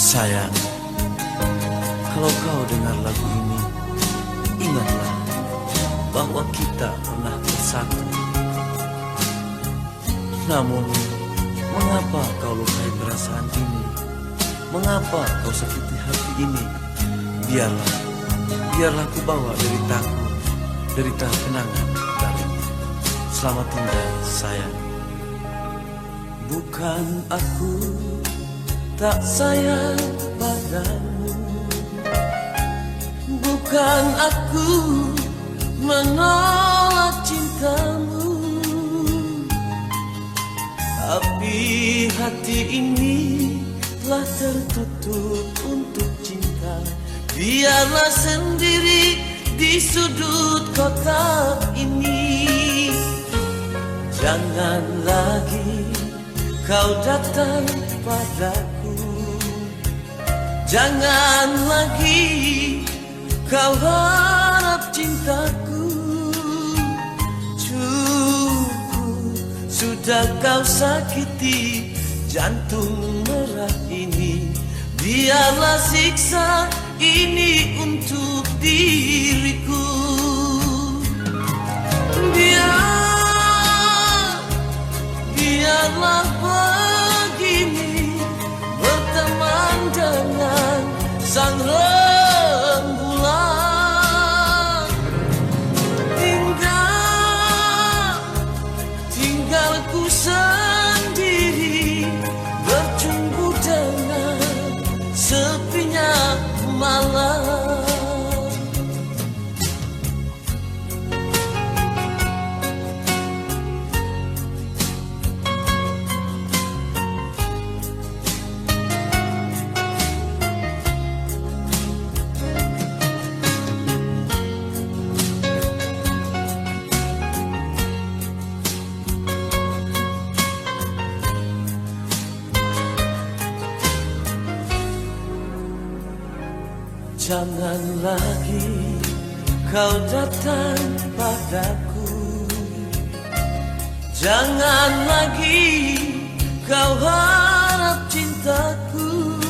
Sayang, kalau kau dengar lagu ini, ingatlah bahwa kita pernah bersatu. Namun, mengapa kau lukai perasaan ini? Mengapa kau sakiti hati ini? Biarlah ku bawa derita kenangan darimu. Selamat tinggal, sayang. Bukan aku tak sayang padamu, bukan aku menolak cintamu, tapi hati ini telah tertutup untuk cinta. Biarlah sendiri di sudut kota ini. Jangan lagi kau datang padaku, jangan lagi kau harap cintaku. Cukup sudah kau sakiti jantung merah ini. Biarlah siksa ini untuk diriku. Biarlah begini, berteman dengan sang rembulan. Tinggal ku sendiri, bercumbu dengan sepinya malam. Jangan lagi kau datang padaku, jangan lagi kau harap cintaku.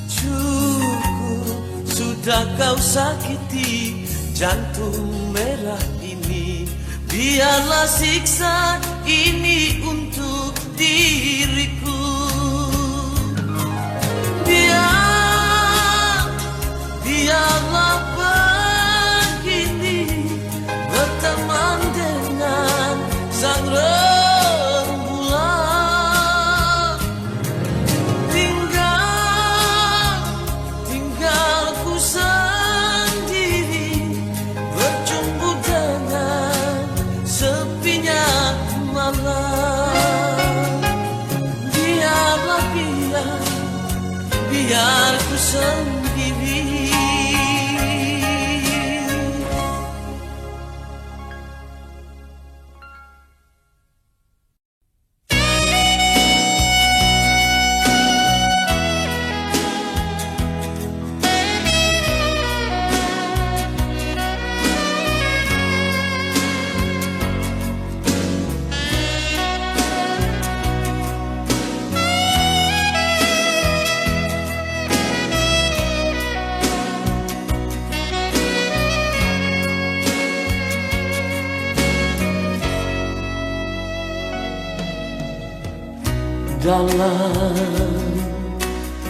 Cukup sudah kau sakiti jantung merah ini. Biarlah siksa ini untuk diriku. Biarlah begini, berteman dengan sang rembulan. Tinggal ku sendiri, bercumbu dengan sepinya malam. Biar ku sendiri. Dalam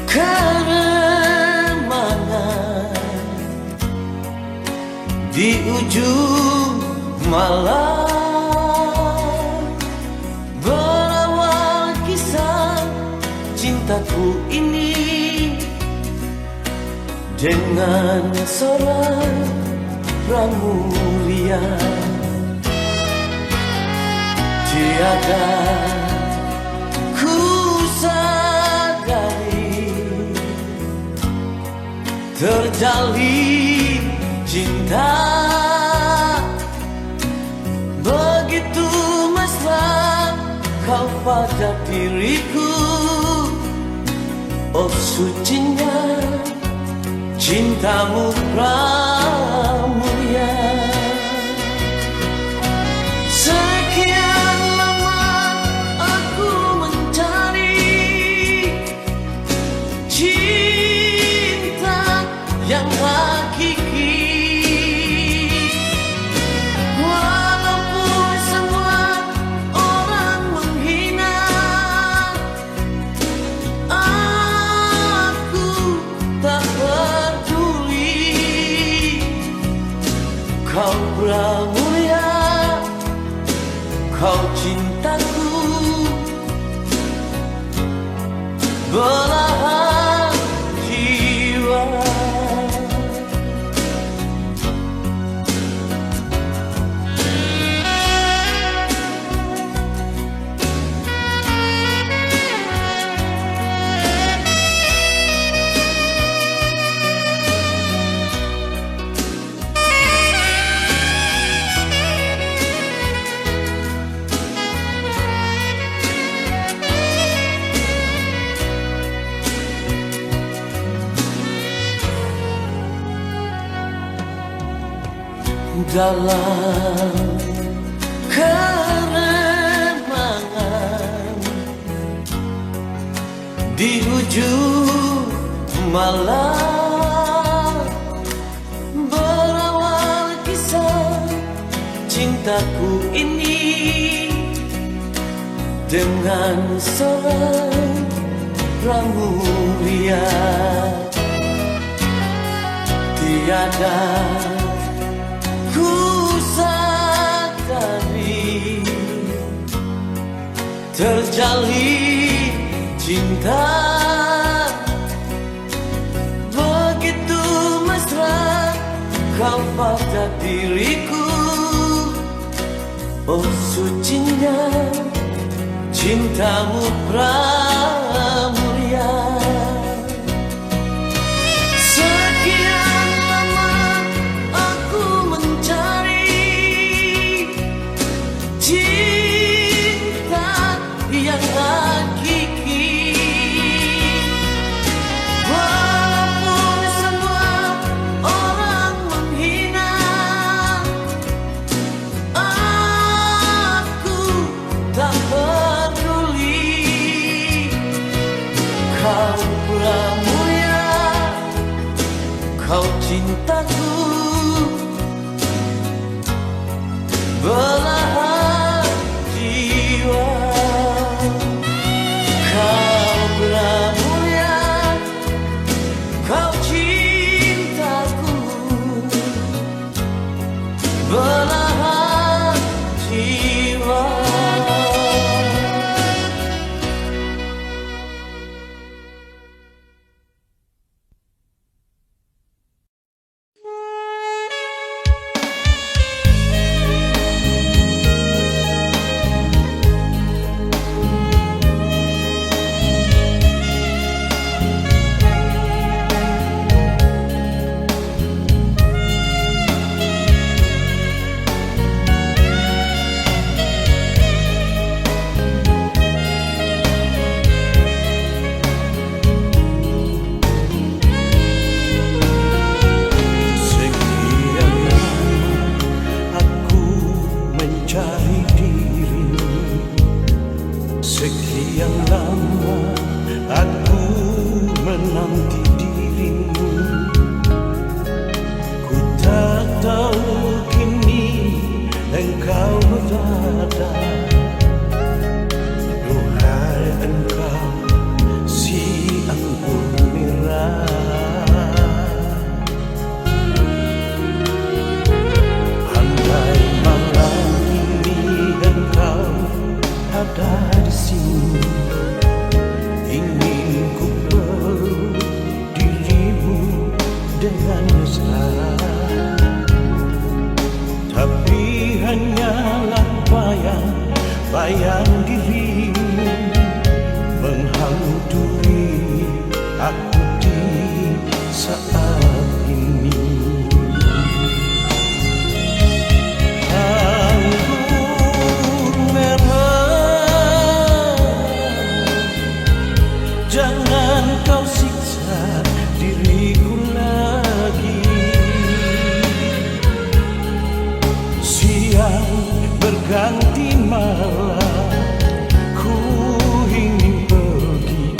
keremangan di ujung malam, berawal kisah cintaku ini dengan seorang pramuria. Tiada terjalin cinta begitu mesra kau pada diriku. Oh sucinya cintamu pramulia. Sekian lama aku mencari cintaku, belahan jiwa. Dalam keremangan di ujung malam, berawal kisah cintaku ini dengan seorang mulia. Tiada ku sadari terjalin cinta begitu mesra kau pada diriku. Oh sucinya cintamu pramulia. Kau cintaku, belahan jiwa. Kau pramulia, kau cintaku, belahan jiwa. Sekian lama aku menanti dirimu, ku tak tahu kini engkau berada. Duhai engkau si anggur merah, andai malam ini engkau ada di sini, ingin ku peluk dirimu dengan mesra. Tapi hanyalah bayang dirimu menghantui aku di saat ini. Jangan kau siksa diriku lagi. Siang berganti malam, ku ingin pergi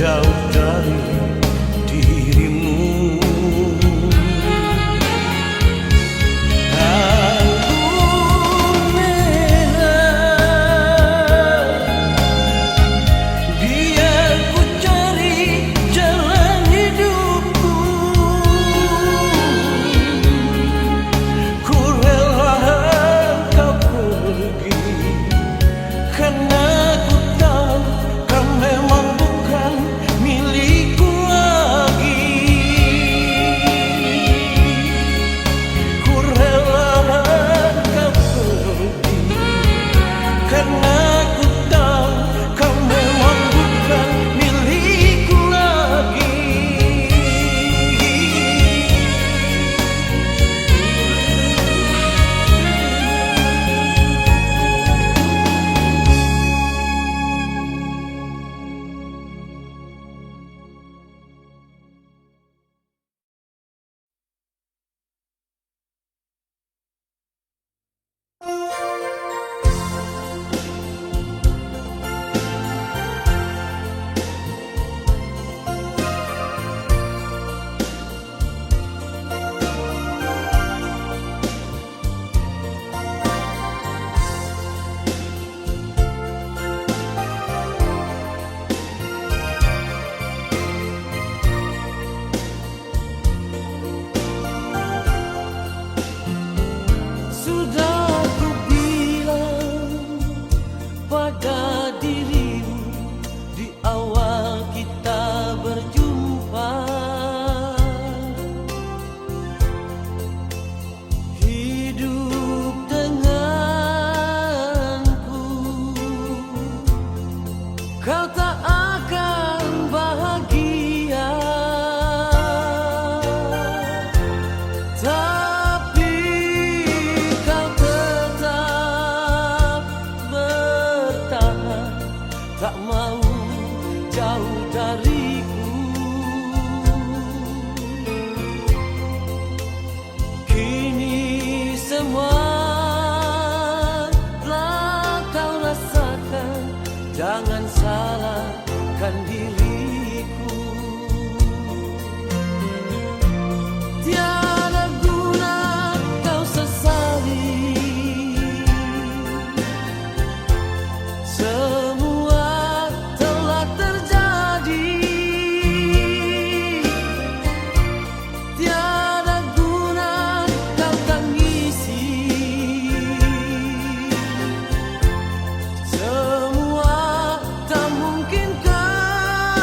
jauh dari dirimu. Biar ku cari jalan hidupku, ku rela kau pergi, karena ku tahu kau memang bukan milikku lagi. Ku rela kau pergi, karena ku tahu kau memang bukan milikku lagi. Sudah ku bilang pada dirimu di awal kita berjumpa, hidup denganku kau tak akan bahagia. Tapi kau tetap bertahan, tak mau jauh dariku. Kini semua telah kau rasakan, jangan salahkan diriku. Tiada guna kau sesali, semua telah terjadi. Tiada guna kau tangisi, semua tak mungkin kembali.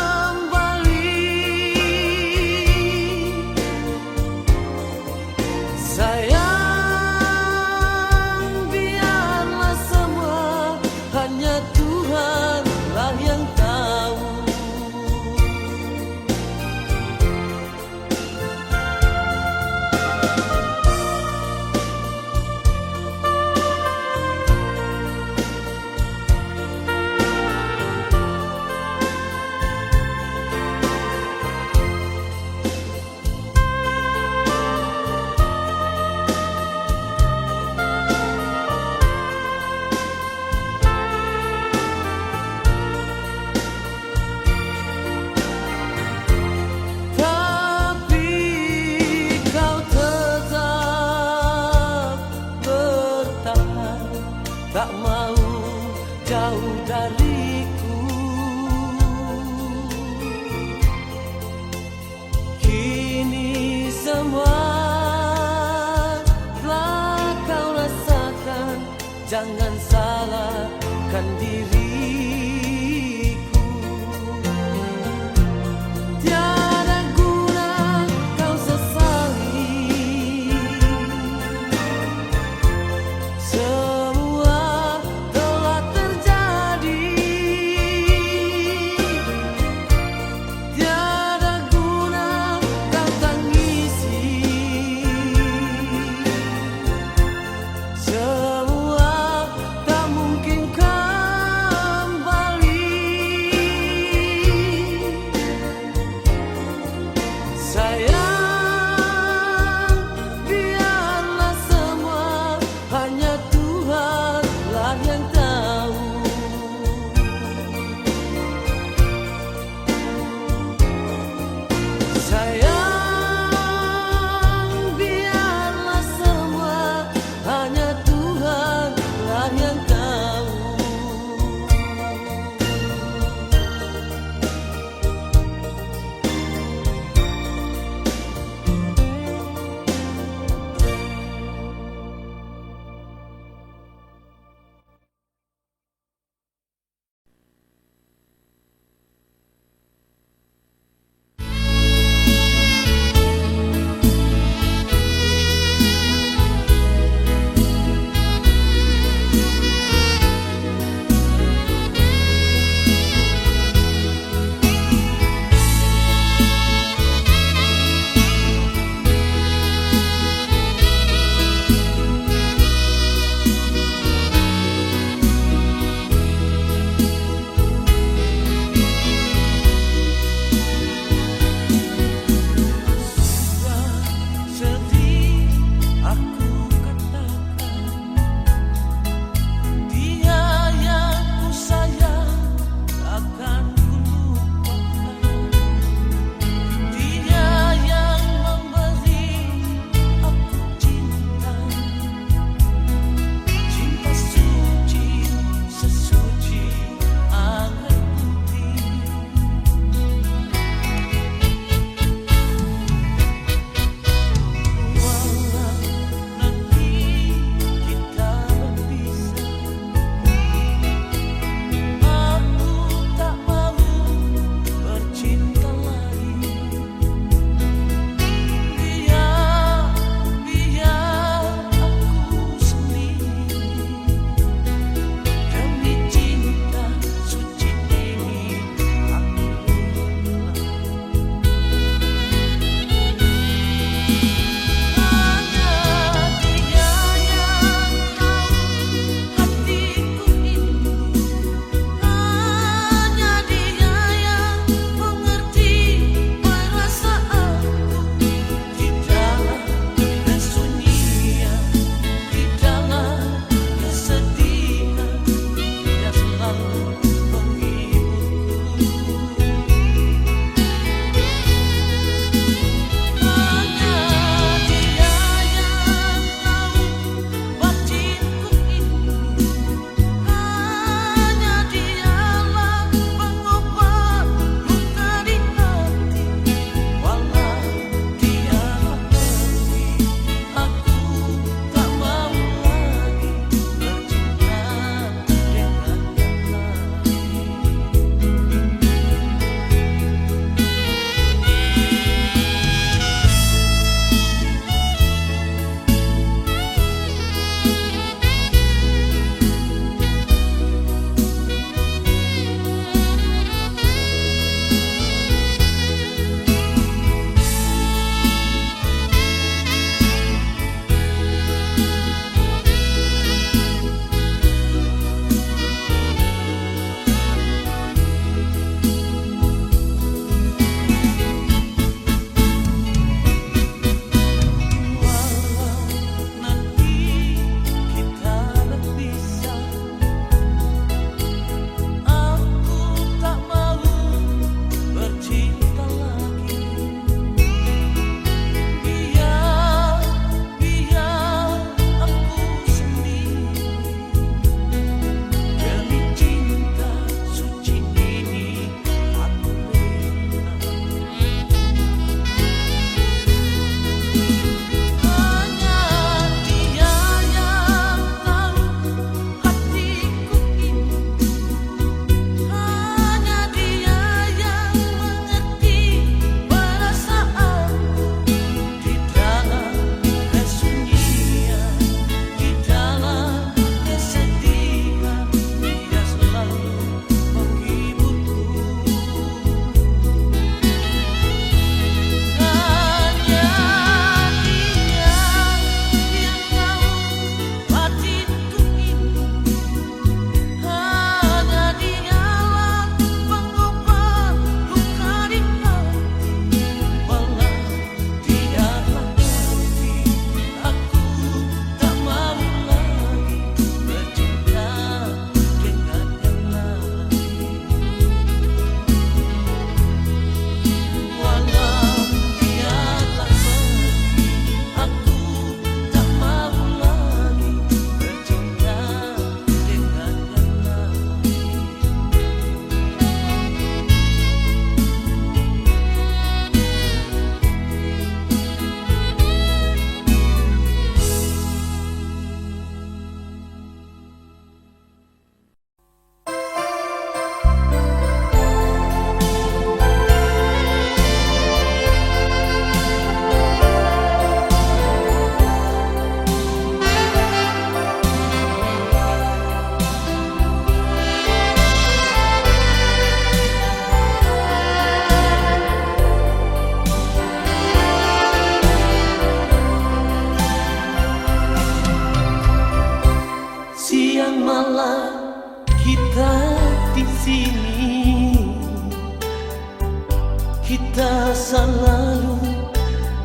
kita selalu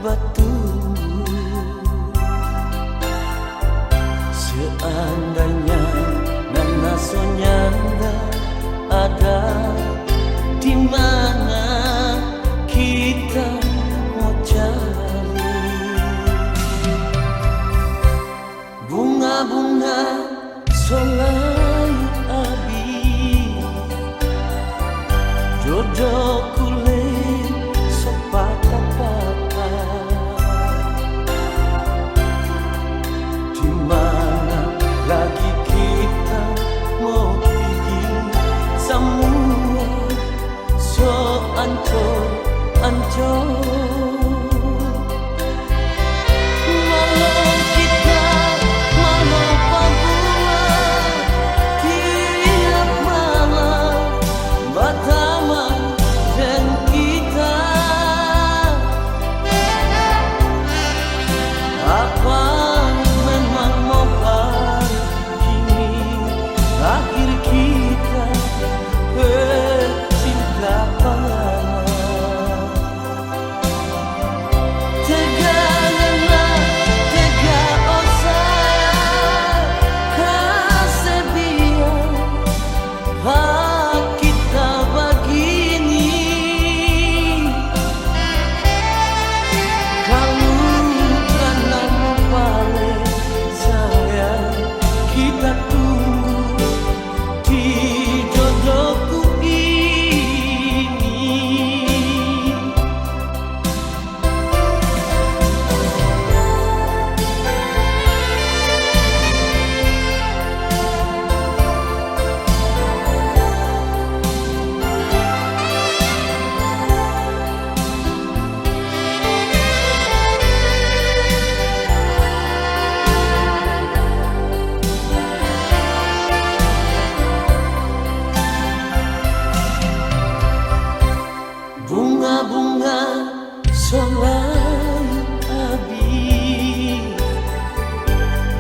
bertunggu. Seandainya Nana Sonyanda ada, di mana kita mau cari bunga-bunga selain abi, jodoh kulit sepatah-patah. Di mana lagi kita mau pergi, semua so ancur-ancur. Malam kita malam pabula, tiap malam bersama dan kita. Apa memang mau begini akhir kita bercinta panjang? Tega nana, tega oh sayang, kasih biar hak kita begini. Kamu karena mau balik sayang, kita tunggu di jodohku ini. Bunga-bunga selain abi,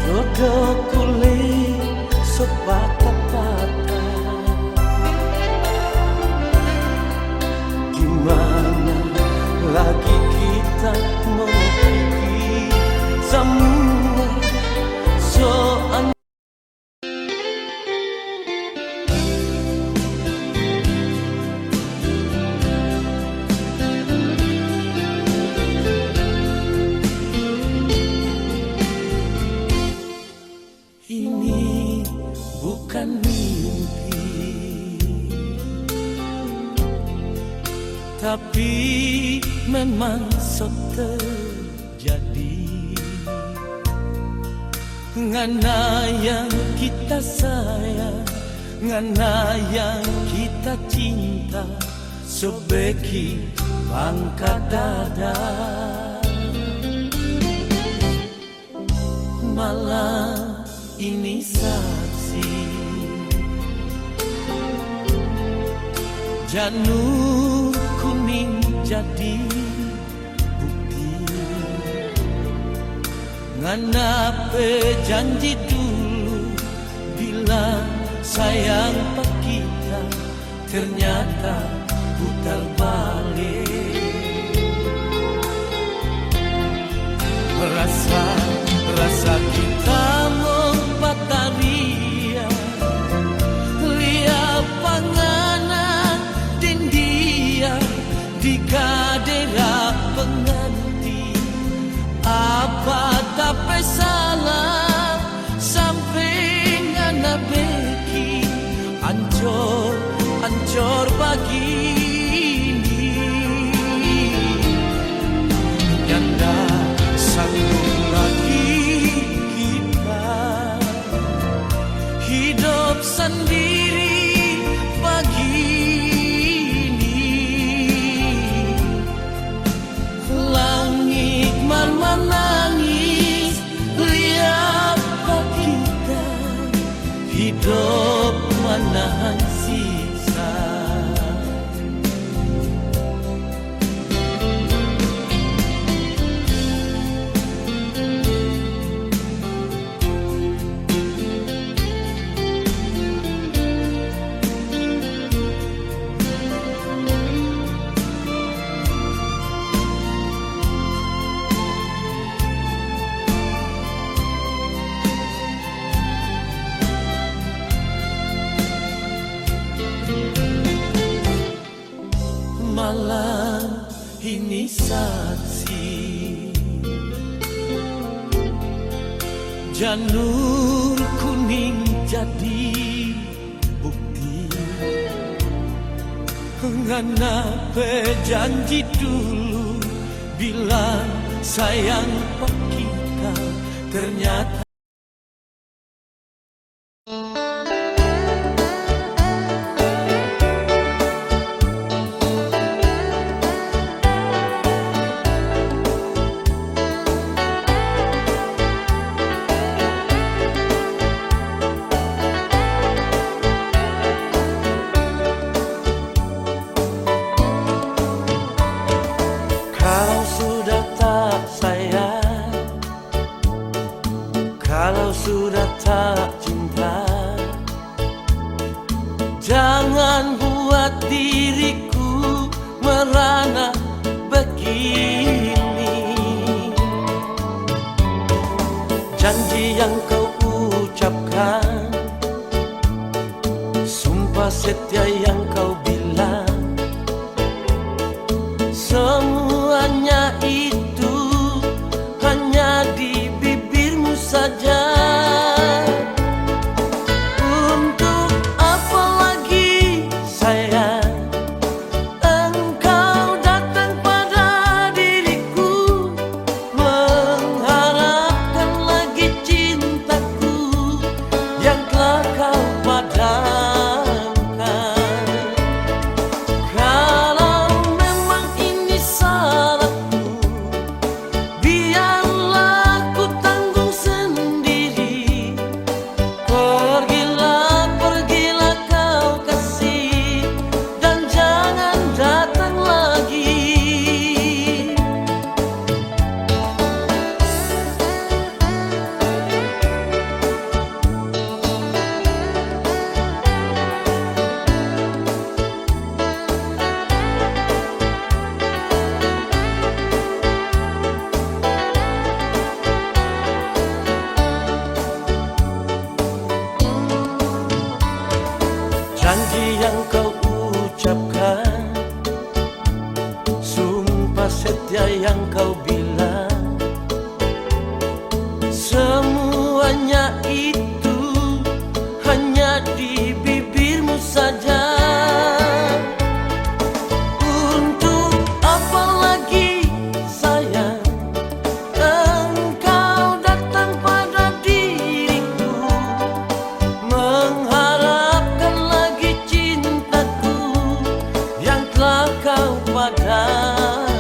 jodoh kulit sepatah-patah. Gimana lagi kita mau pergi, semua soal. Ini bukan mimpi, tapi memang so terjadi. Ngana yang kita sayang, ngana yang kita cinta, sebeki angkat dada. Malam ini saksi janur kuning jadi bukti. Ngana janji dulu bilang sayang pak kita, ternyata putar balik. Rasa kita membataria, lihat panganan dan dia di kadera pengantin. Apa tak salah sampai ngana beki ancor pagi ini. Nyanda sanggup lagi kita hidup sendiri pagi ini. malam ini saksi, janur kuning jadi bukti. Ngana janji dulu bilang sayang pak kita, ternyata kalau sudah tak cinta, jangan buat diriku merana begini. Janji yang kau ucapkan, sumpah setia yang kau bilang, semuanya itu hanya di bibirmu saja. Untuk apa lagi sayang engkau datang pada diriku, mengharapkan lagi cintaku yang telah kau padamkan. Kalau memang ini salahku, biarlah ku tanggung sendiri. Pergilah, pergilah kau kasih, dan jangan datang lagi. Janji yang kau ucapkan, sumpah setia yang kau bilang, semuanya itu hanya di bibirmu saja. Untuk apa lagi sayang engkau datang pada diriku, mengharapkan lagi cintaku yang telah kau padamkan.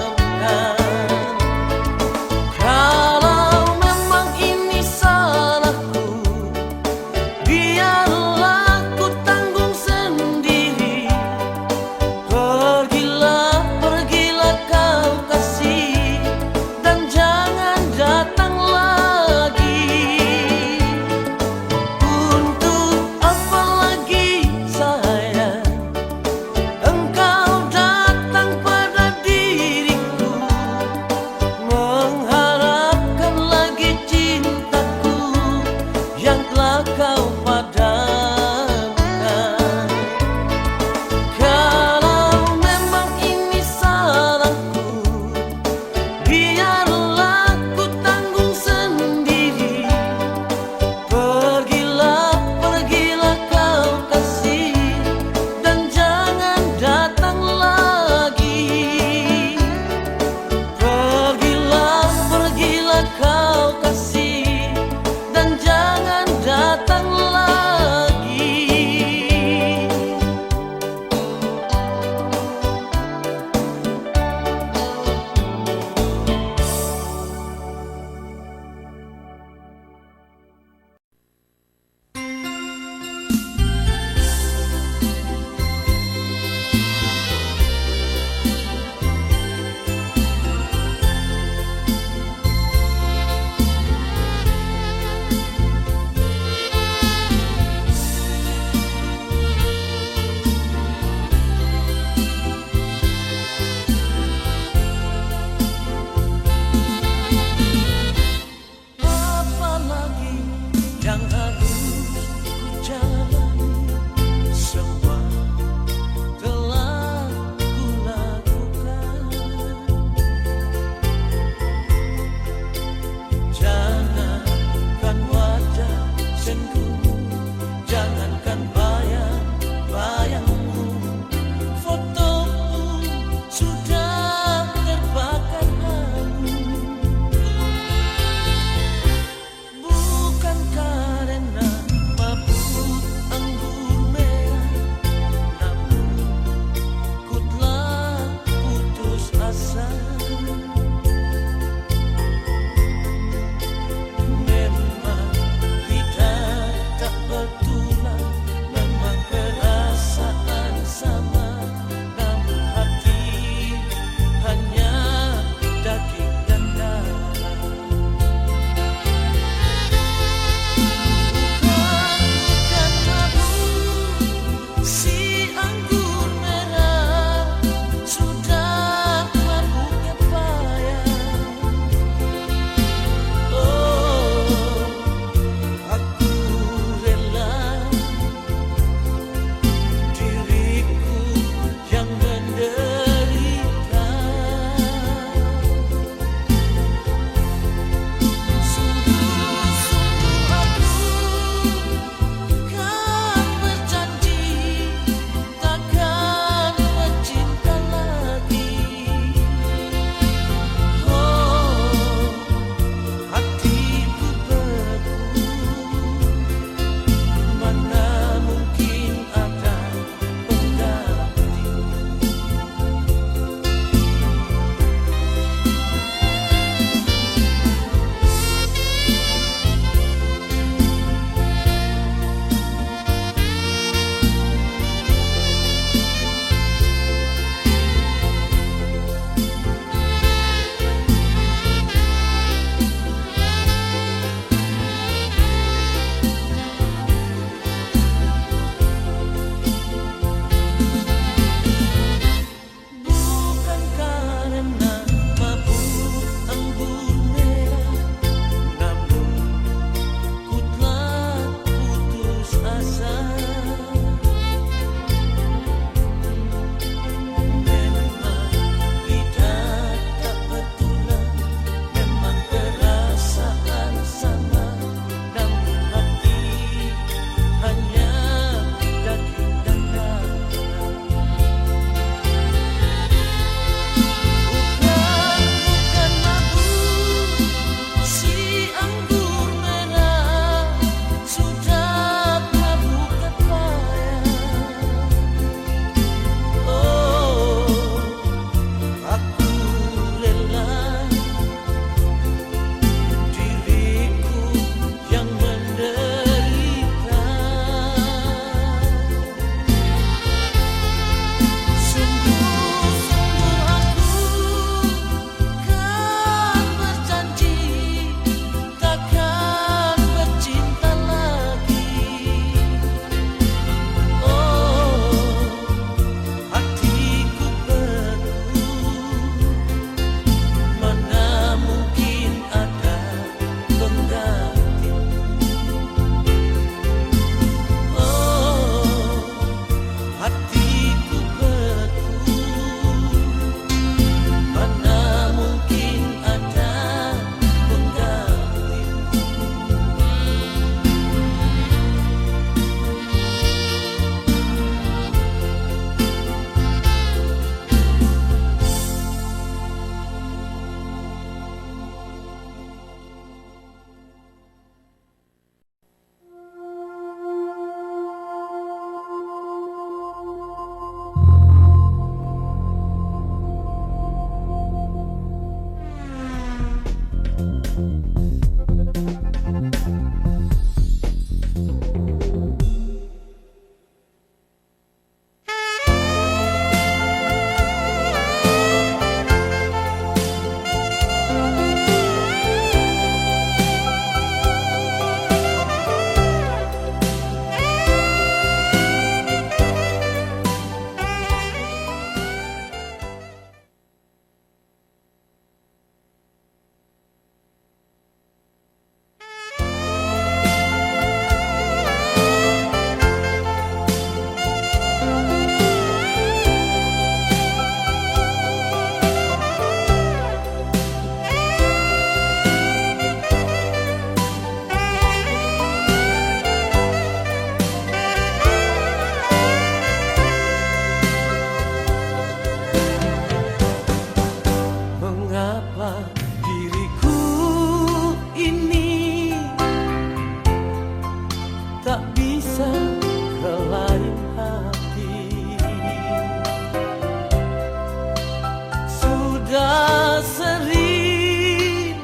Sudah sering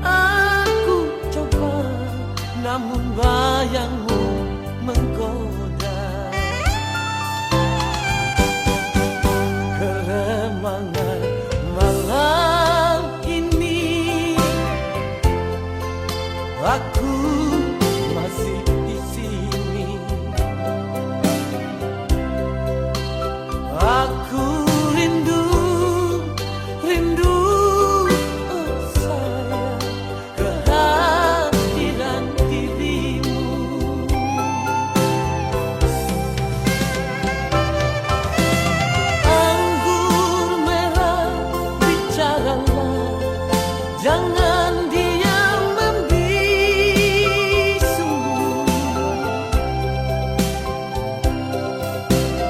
aku coba, namun bayangmu menggoda. Keremangan malam ini, aku masih di sini. Aku rindu, oh sayang, kehadiran dirimu. Anggur merah, bicaralah, jangan diam membisu.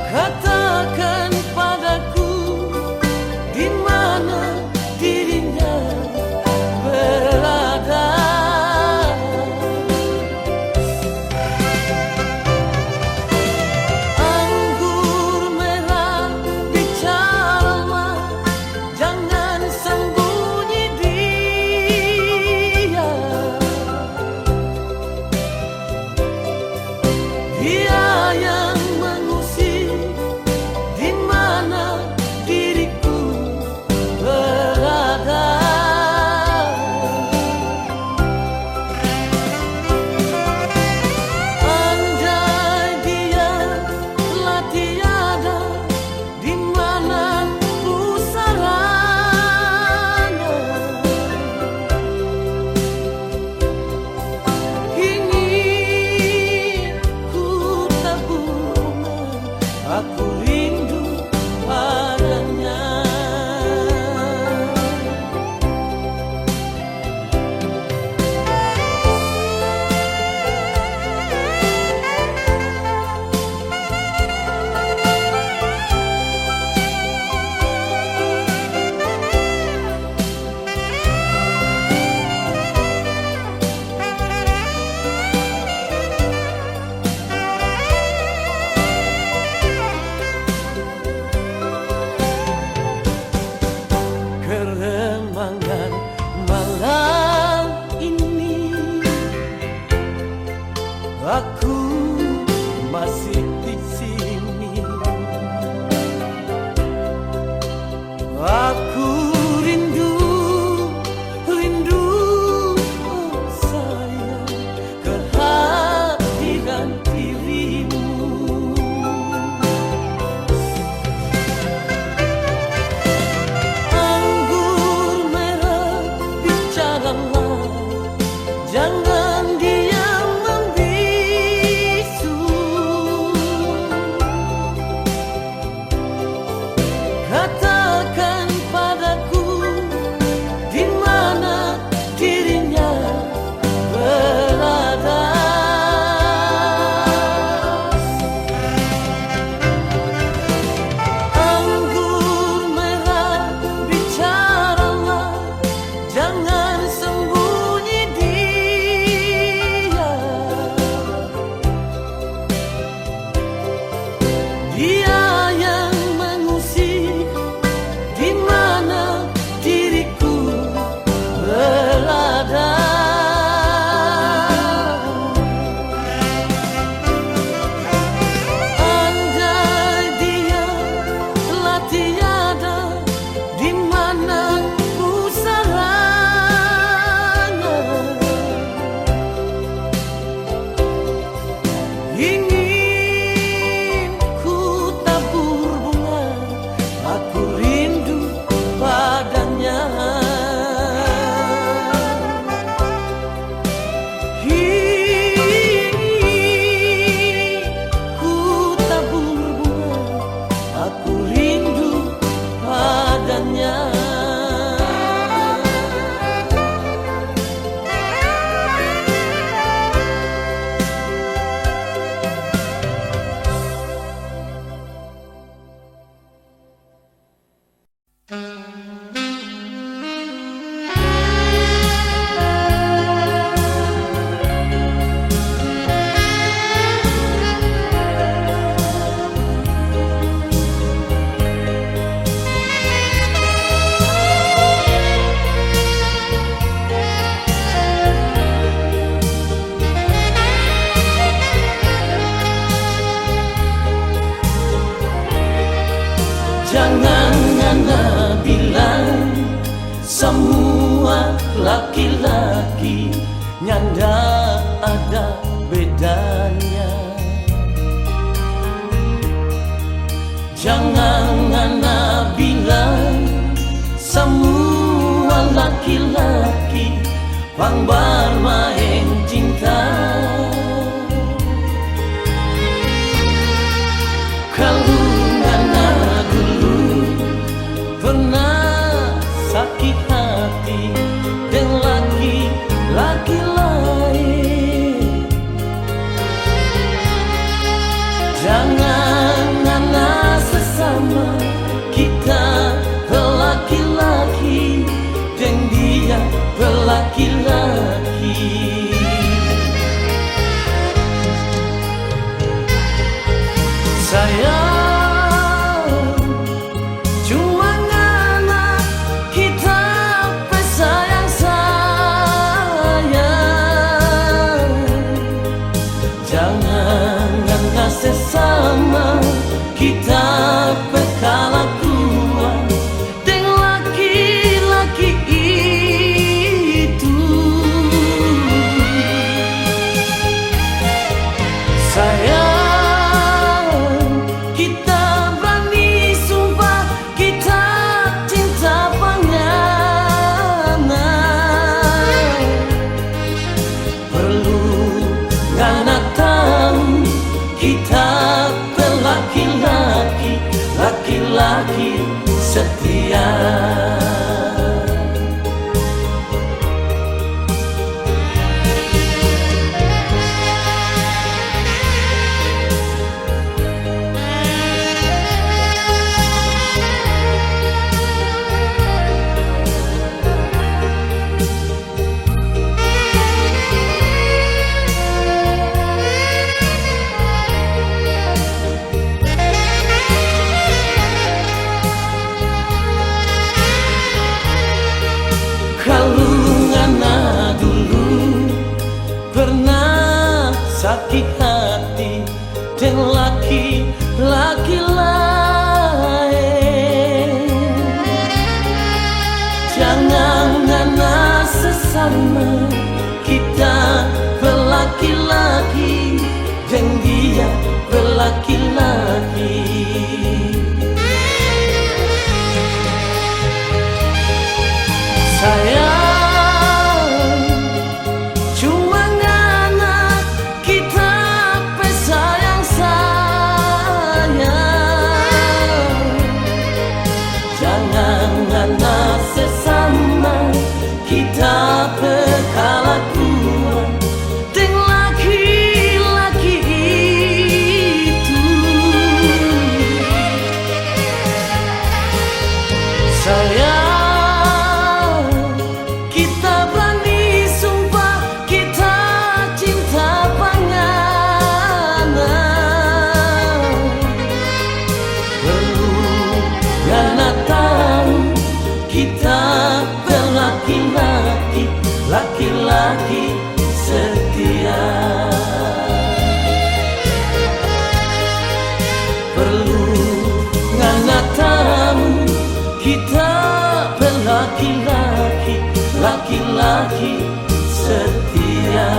Katakan padaku, di mana dirinya berada. Anggur merah, bicaralah, jangan sembunyi dia. Dia yang mengusik di mana diriku berada. Andai dia telah tiada, di mana pusaranya. Ingin ku tabur bunga, aku rindu padanya. Keremangan malam ini, aku masih di sini. Aku rindu, oh sayang, kehadiran dirimu. Anggur merah, bicaralah, jangan diam membisu. Katakan padaku, di mana dirinya berada. Anggur merah, bicaralah, jangan sembunyi dia. Dia yang mengusik di mana diriku berada. Andai dia telah tiada, di mana pusaranya. Ingin ku tabur bunga, aku rindu padanya. Ingin ku tabur bunga, aku rindu padanya. pang bermain cinta. Kalau ngana dulu pernah sakit hati dengan laki-laki lain, jangan ngana sesama kita laki-laki dan dia laki-laki. Sayang, cuma ngana kita sayang-sayang, jangan ngana sesama kita kelakuan dengan laki-laki itu. Sayang, kita berani sumpah kita cinta pengana. Perlu ngana tahu kita laki-laki, laki-laki setia. Kalau ngana dulu pernah sakit hati dengan laki-laki lain, jangan ngana sesama kita laki-laki dan dia laki-laki. Sayang, cuma ngana kita sayang-sayang, jangan ngana sesama kita kelakuan dengan laki-laki itu. Sayang, kita laki-laki, laki-laki setia. Perlu ngana tahu kita laki-laki, laki-laki setia.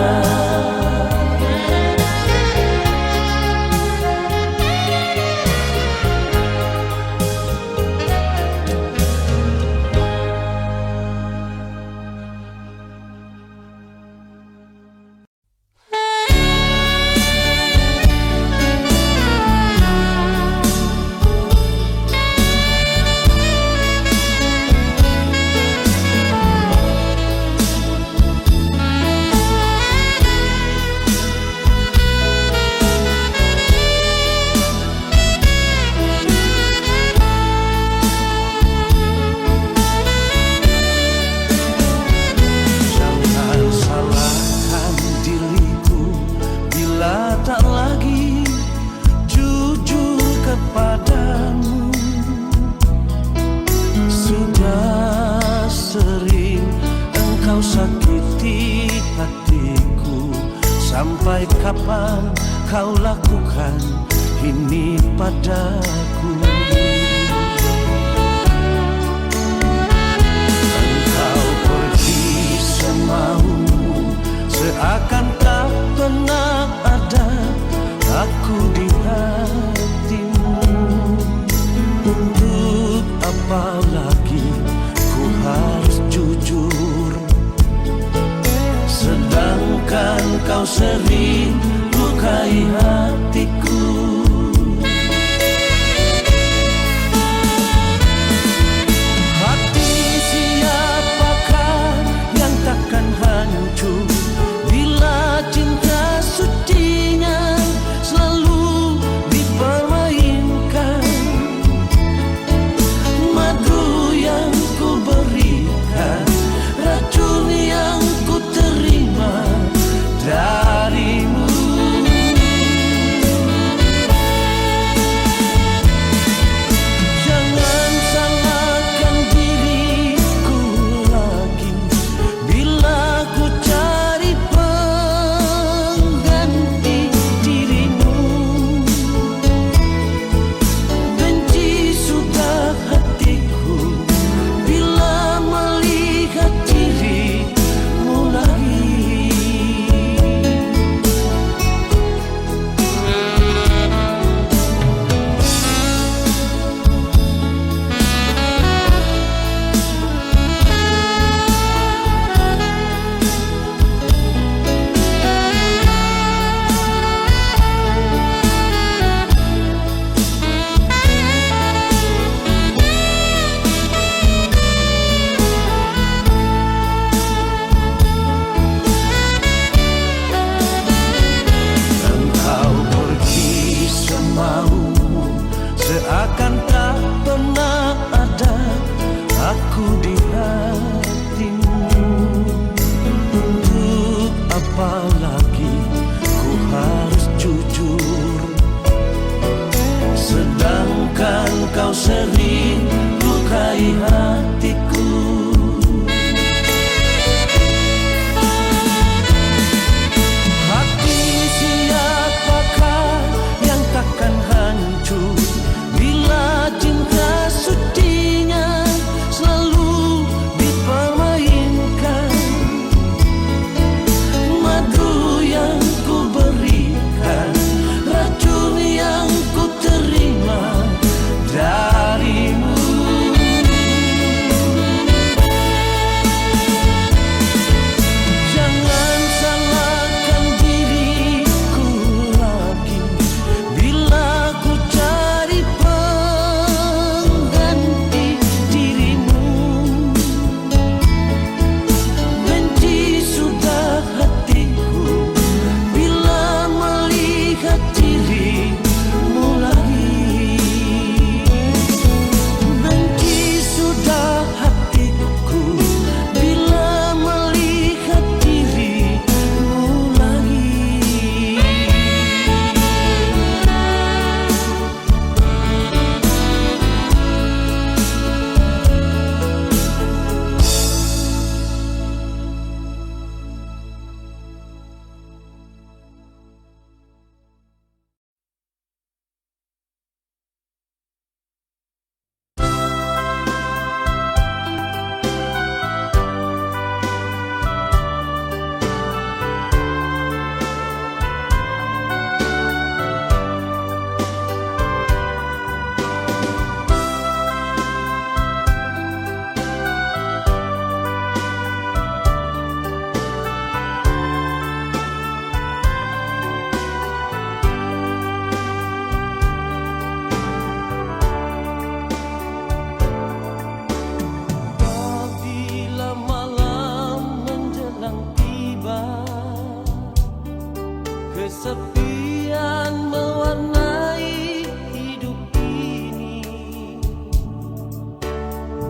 Sampai kapan kau lakukan ini padaku? Engkau pergi semaumu, seakan tak pernah ada aku di hatimu. Untuk apa lagi ku harus jujur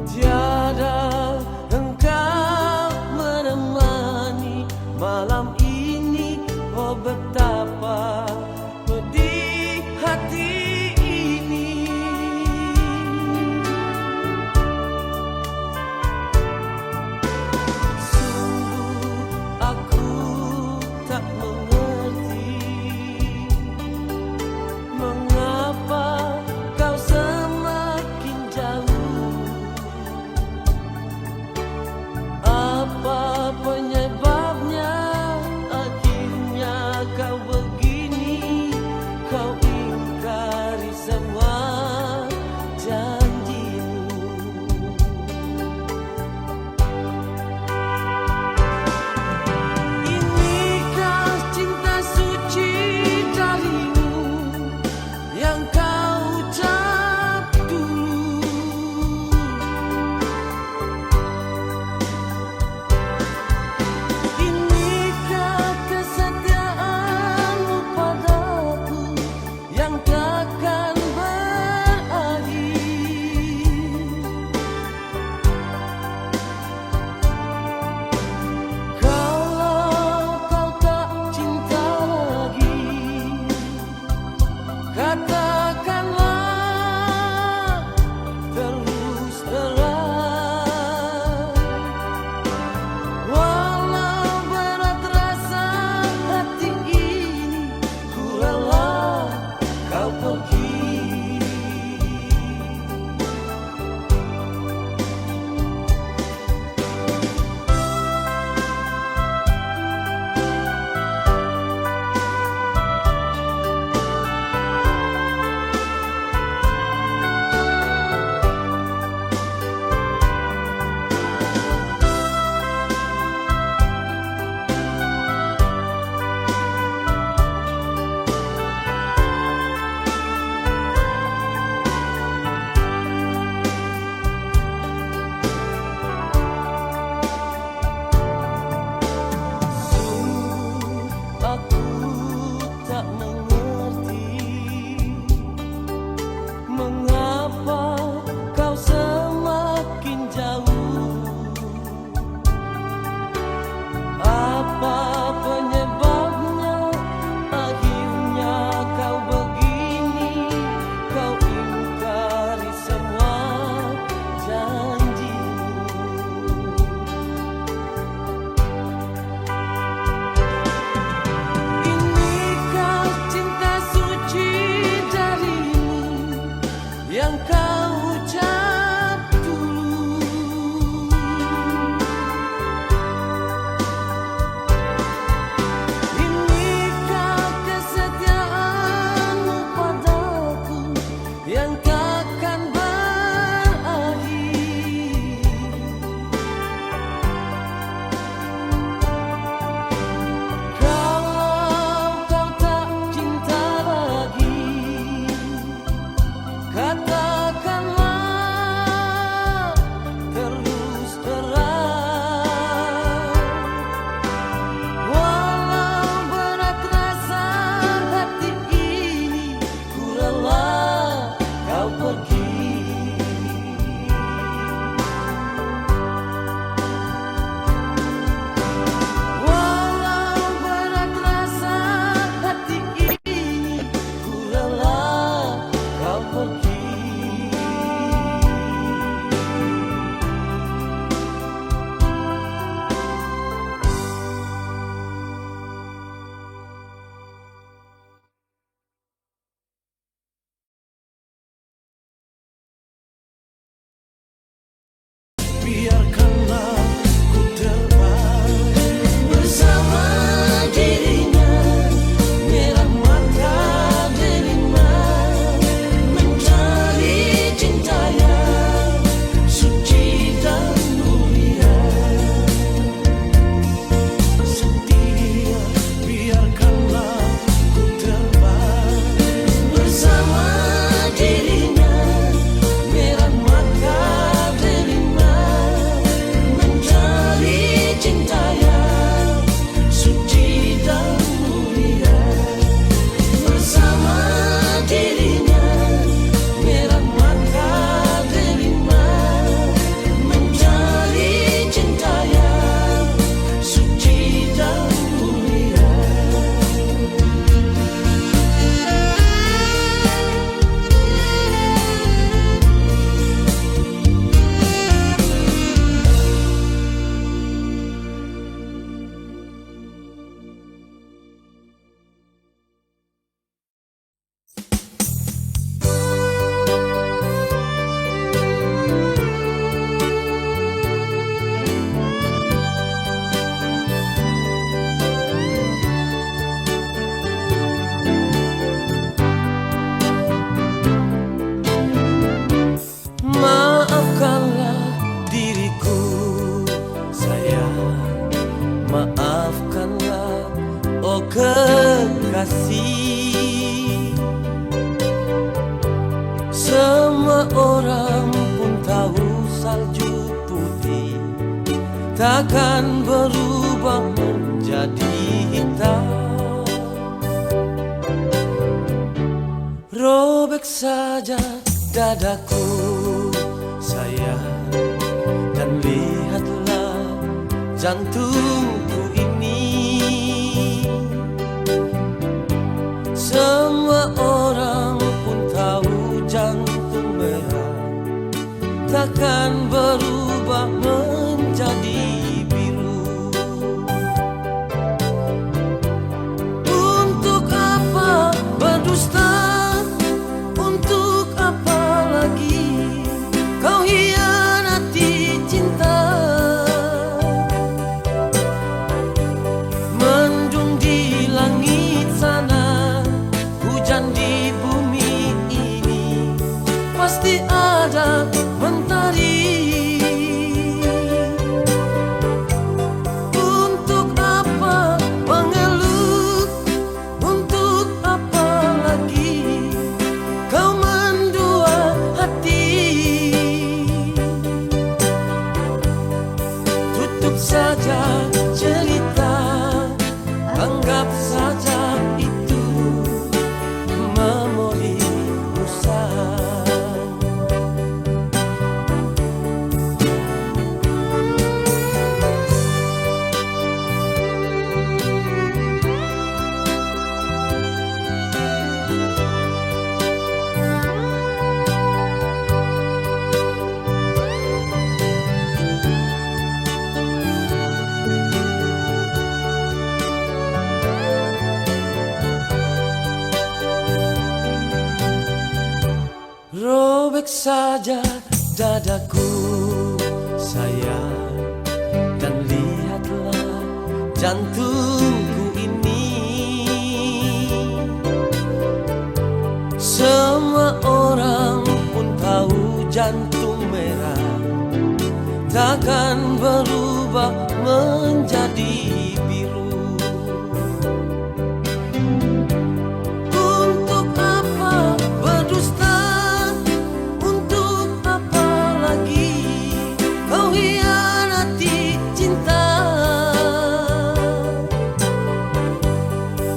Tiada engkau menemani malam ini, oh betapa pedih hati ini. Sungguh aku tak mengerti mengapa kau semakin jauh. Apa penyebabnya akhirnya kau begini? Kau ingkari semua janjimu. Inikah cinta suci darimu yang kau ucap dulu? Inikah kesetiaanmu padaku yang takkan berakhir? Kalau kau tak cinta lagi, katakanlah terus terang. Walau berat rasa hati ini, ku rela kau pergi. Sungguh aku tak mengerti mengapa kau semakin jauh. Apa penyebabnya akhirnya kau begini? Kau ingkari semua janjimu. Inikah cinta suci darimu yang kau ucap dulu? Inikah kesetiaanmu padaku yang takkan berakhir? Kalau kau tak cinta lagi, katakanlah terus terang. Walau berat rasa hati ini, ku rela kau pergi. Walau berat rasa hati ini, ku rela kau pergi. Biarkanlah ku terbang bersama dirinya, merah mata delima, mencari cinta yang suci dan mulia. Setia, biarkanlah ku terbang bersama dirinya, merah mata delima, takkan berubah menjadi hitam. Robek saja dadaku sayang, dan lihatlah jantungku ini. Semua orang pun tahu jantung merah takkan berubah menjadi biru. Untuk apa berdusta? Untuk apa lagi kau hianati cinta? Mendung di langit sana, hujan di bumi ini, pasti ada mentari. Untuk apa mengeluh? Untuk apa lagi kau mendua hati? Tutup saja cerita, anggap saja itu memori usang. Robek saja dadaku sayang, dan lihatlah jantungku ini. Semua orang pun tahu jantung merah takkan berubah menjadi biru. Untuk apa berdusta? Kau hianati cinta.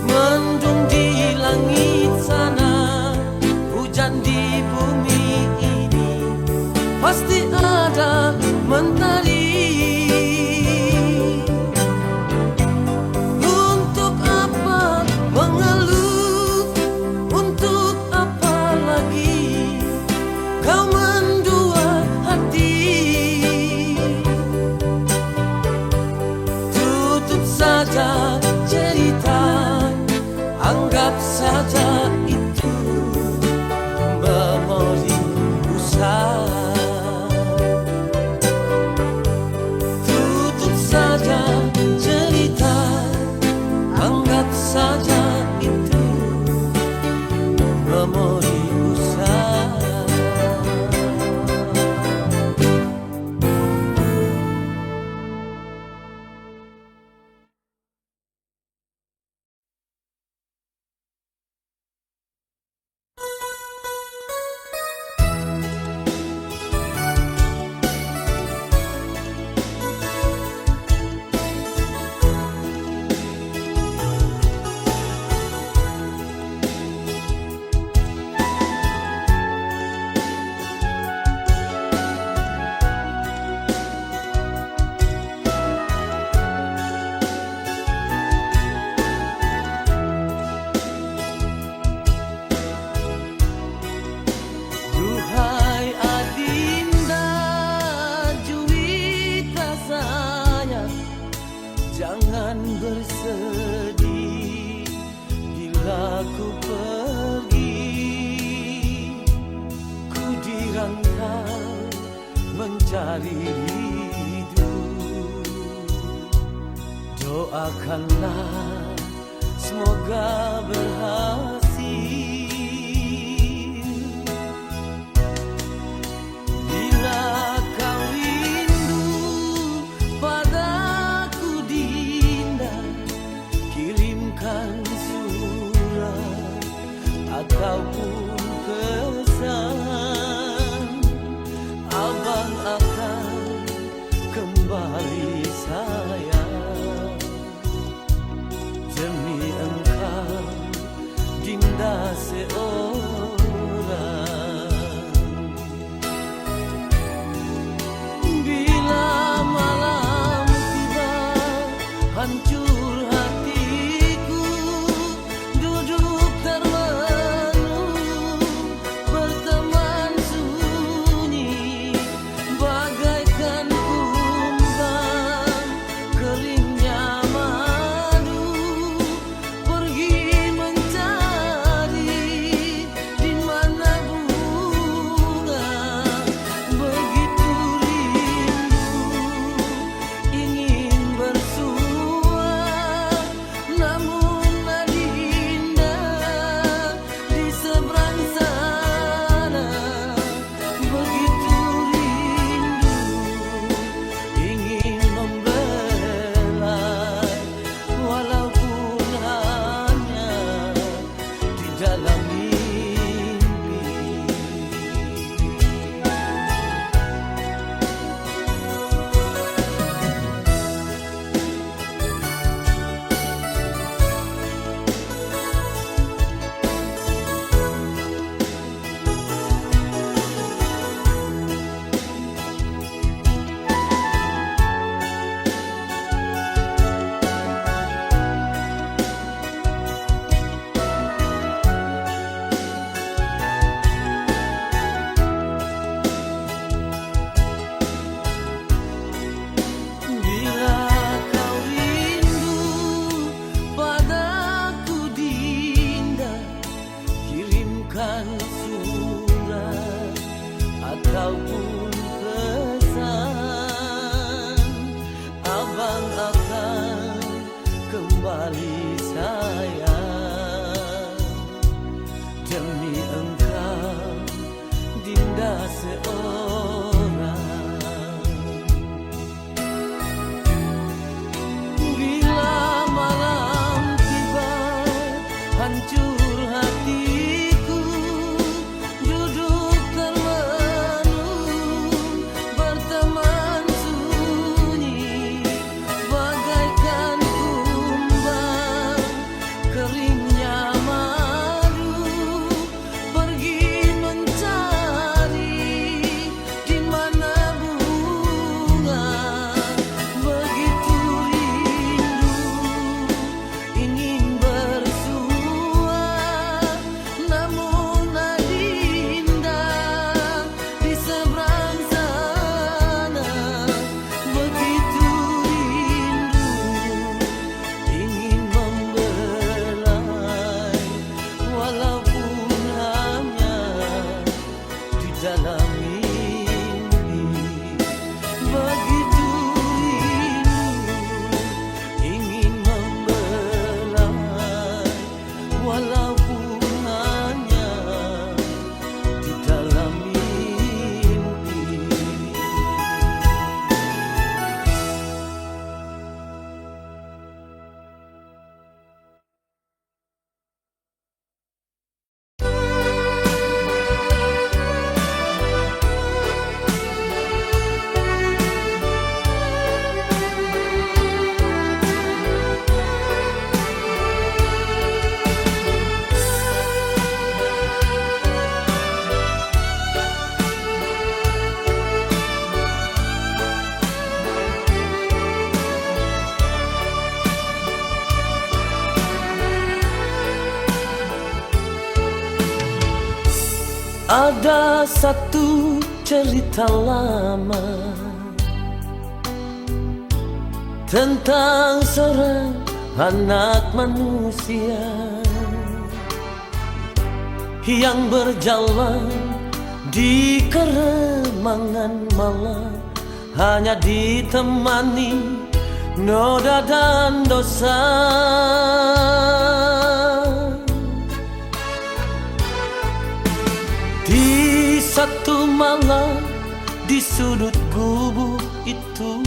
Mendung di langit sana, hujan di bumi ini, pasti ada mentari. Untuk apa mengeluh? Untuk apa lagi kau mendua hati? Saja cerita, anggap saja itu memori usang. Tutup saja cerita, anggap saja itu memori usang. Jangan bersedih bila ku pergi. Ku dirantau mencari hidup. Doakanlah semoga berhasil. Bila kau rindu padaku Dinda, kirimkan surat ataupun pesan. Abang akan kembali Ada satu cerita lama tentang seorang anak manusia yang berjalan di keremangan malam, hanya ditemani noda dan dosa. Di satu malam di sudut gubuk itu,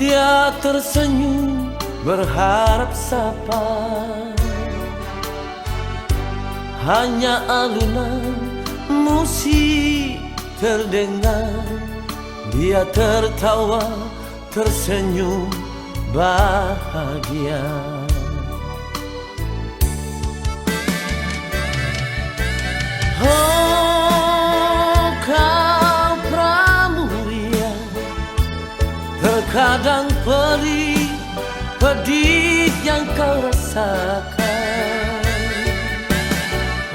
dia tersenyum berharap sapa. Hanya alunan musik terdengar, dia tertawa tersenyum bahagia. Oh, kau pramuria, terkadang pedih yang kau rasakan.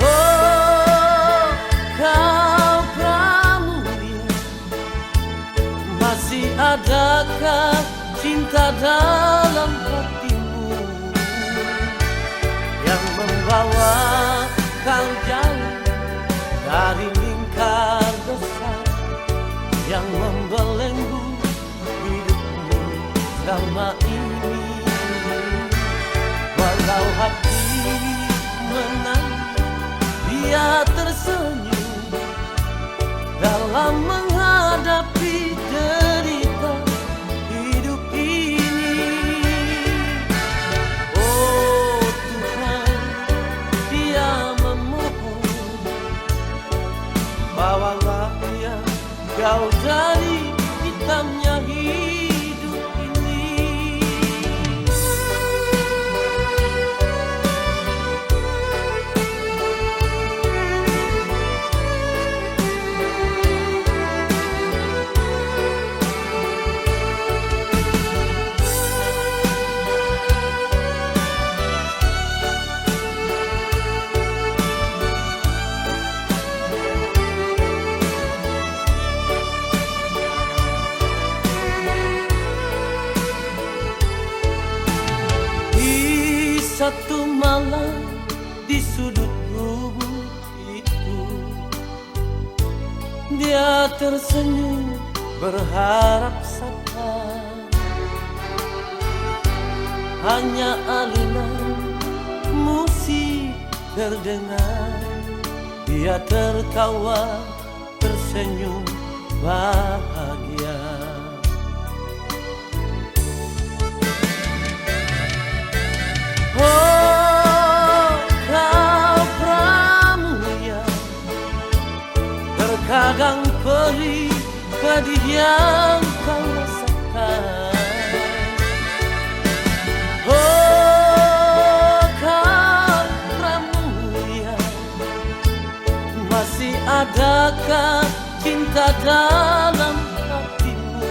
Oh, kau pramuria, masih adakah cinta dalam hatimu yang membawa kau jauh dari lingkar dosa yang membelenggu hidupmu selama ini. Walau hati menangis, dia tersenyum dalam menghadapi derita hidup ini. Oh Tuhan, dia memohon, bawalah dia jauh dari hitamnya hidup ini. Satu malam di sudut gubuk itu, dia tersenyum berharap sapa. Hanya alunan musik terdengar, dia tertawa tersenyum bahagia. Oh, kau pramuria, terkadang pedih yang kau rasakan. Oh, kau pramuria, masih adakah cinta dalam hatimu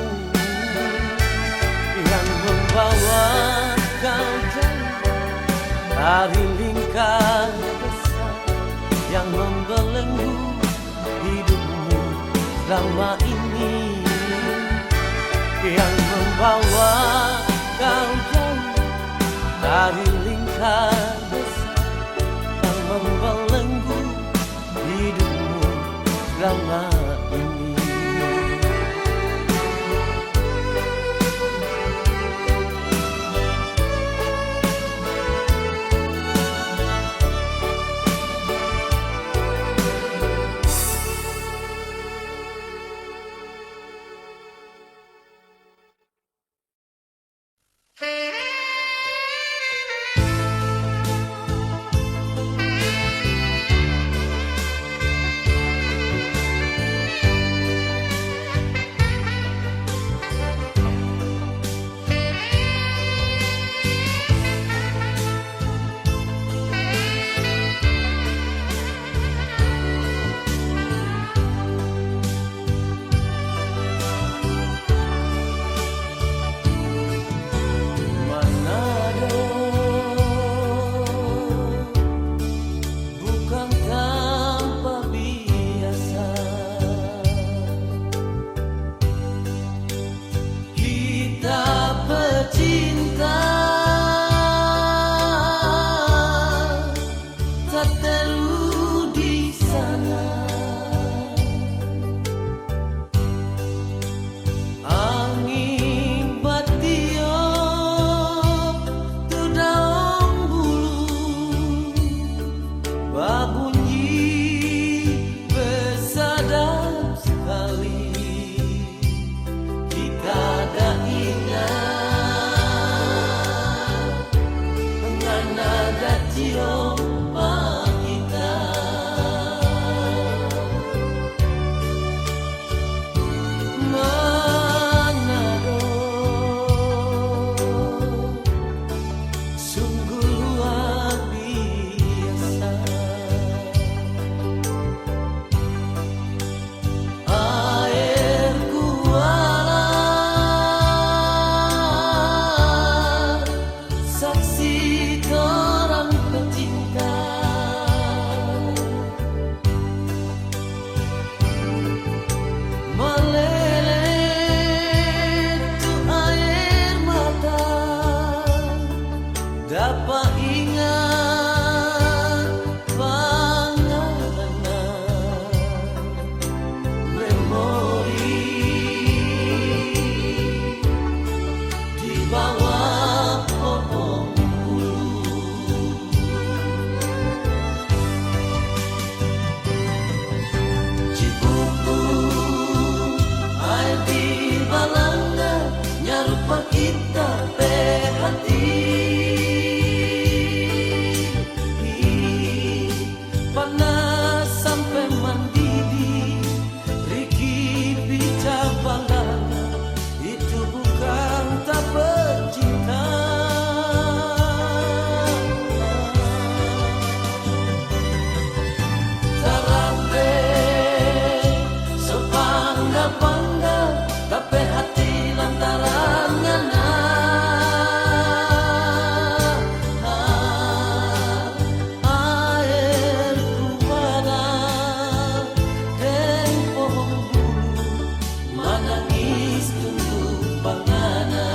yang membawa kau jauh dari lingkar dosa yang membelenggu hidupmu selama ini, yang membawa kau jauh dari lingkar dosa yang membelenggu hidupmu selama tapi hati lantaran ngana. Air kuala dan pohon bulu menangis tunggu pangana.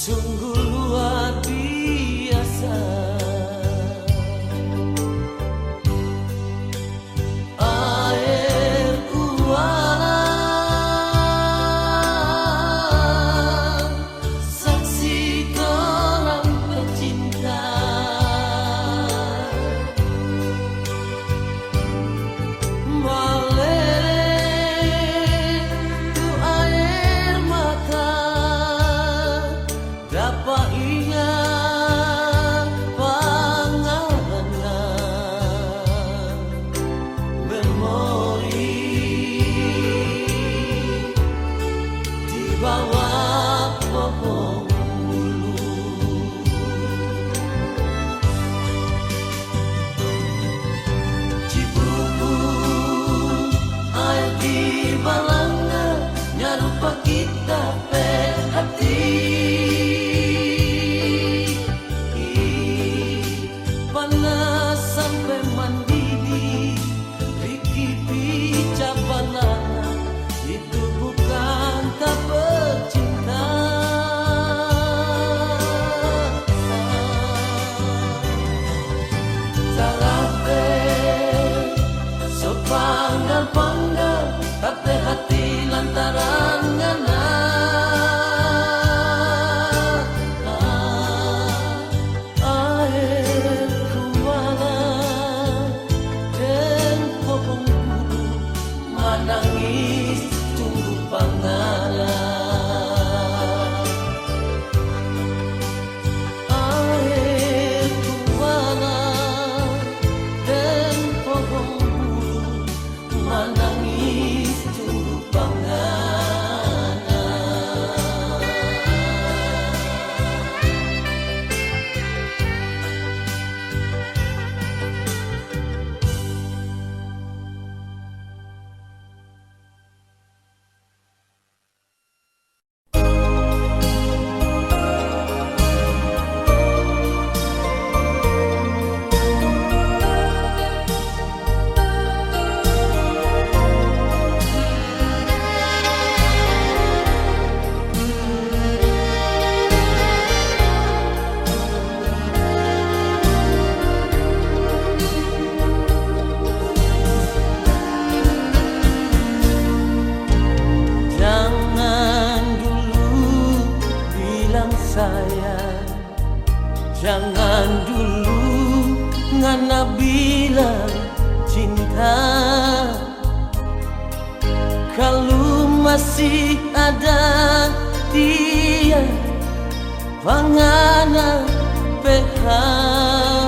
Sungguh luar biasa, air kuala saksi orang pecinta. Meleleh tu air mata, dapat ingat panganan memori di bawah pohon bulu. Cibubu air di balanga nyarupa kita pe hati. Panas sampai mendidih, Riki pijak banana, itu bukan tak bercinta. Tarape, sepanggal-panggal, tapi hati lantaran ngana. Menangis tunggu pangala. Air kuala dan pohon bulu menangis tunggu pangala. Jangan dulu ngana bilang cinta, kalau masih ada dia pangana pehati.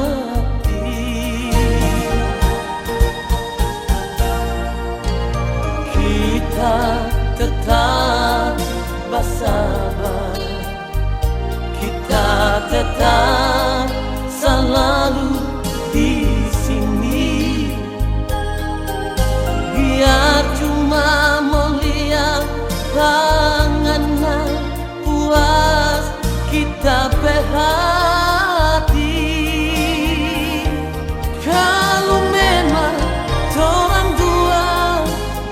Kita tetap bersabar, kita tetap selalu di sini. Biar cuma mulia panganan puas kita berhati. Kalau memang orang dua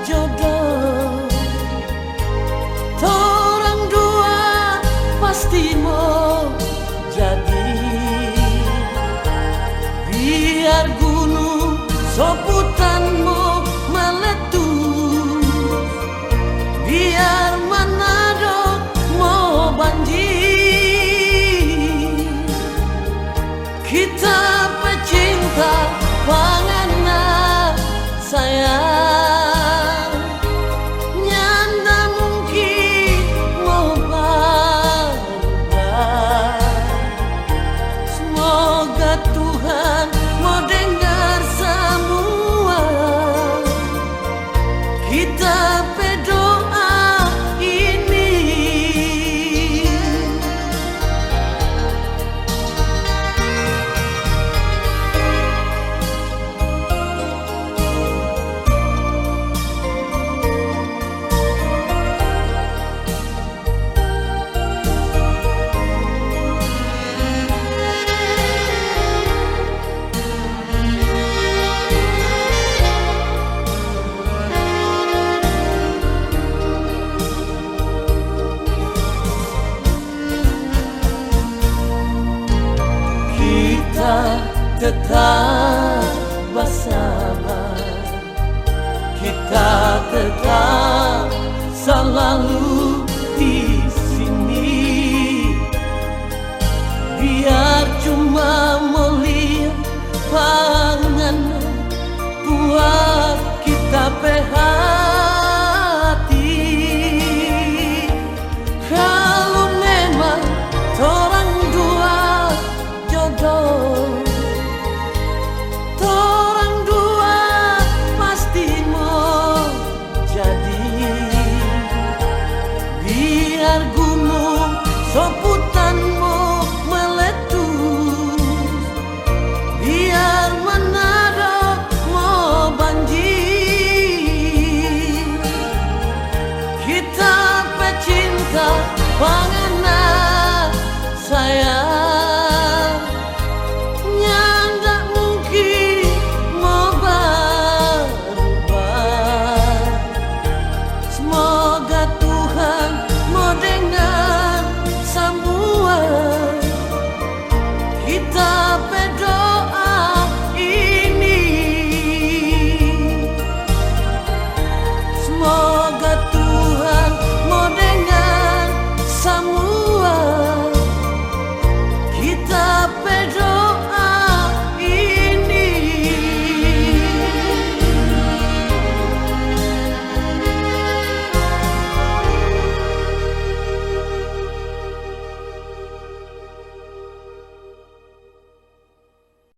jodoh, orang dua pasti mau jadi. Biar gunung soputanmu meletus, biar Manado mau banjir, kita pecinta pangana sayang nyanda mungkin mau berubah. Semoga Tuhan mau dengar semua kita berdoa ini. Kita tetap bersabar, kita tetap selalu di